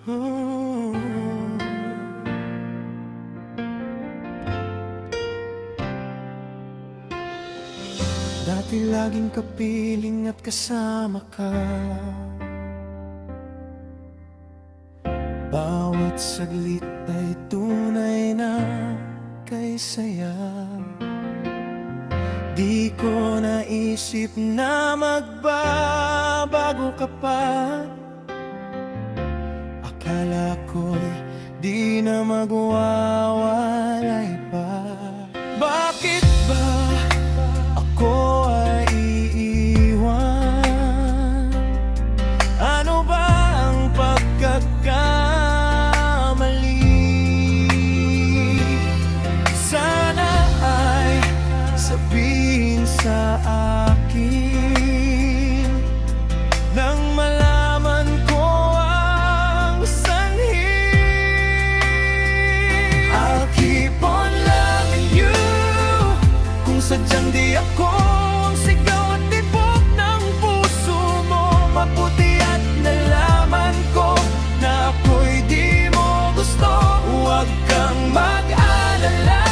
Dati laging kapiling at kasama ka, bawat saglit ay tunay na kay saya. Di ko naisip na magbabago ka pa. Akala ko'y di na magwawalay pa. Bakit ba ako ay iiwan? Ano ba ang pagkakamali? Sana ay sabihin sa akin nang malaman ko ang sanhi. I'll keep on loving you kung sadyang di ako ang sigaw at tibok ng puso mo. Mabuti at nalaman ko na ako'y di mo gusto. Huwag kang mag-alala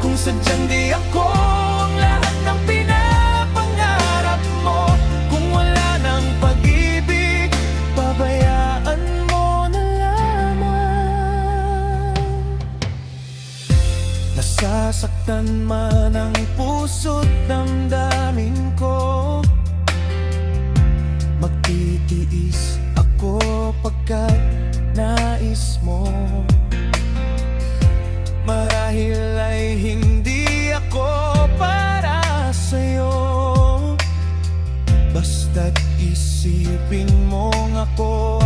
kung sadyang di ako ang lahat ng pinapangarap mo. Kung wala ng pag-ibig, pabayaan mo na lamang. Nasasaktan man ang puso't damdamin ko, magtitiis ako pagkat nais mo. Marahil ay hindi ako para sa'yo, basta't isipin mong ako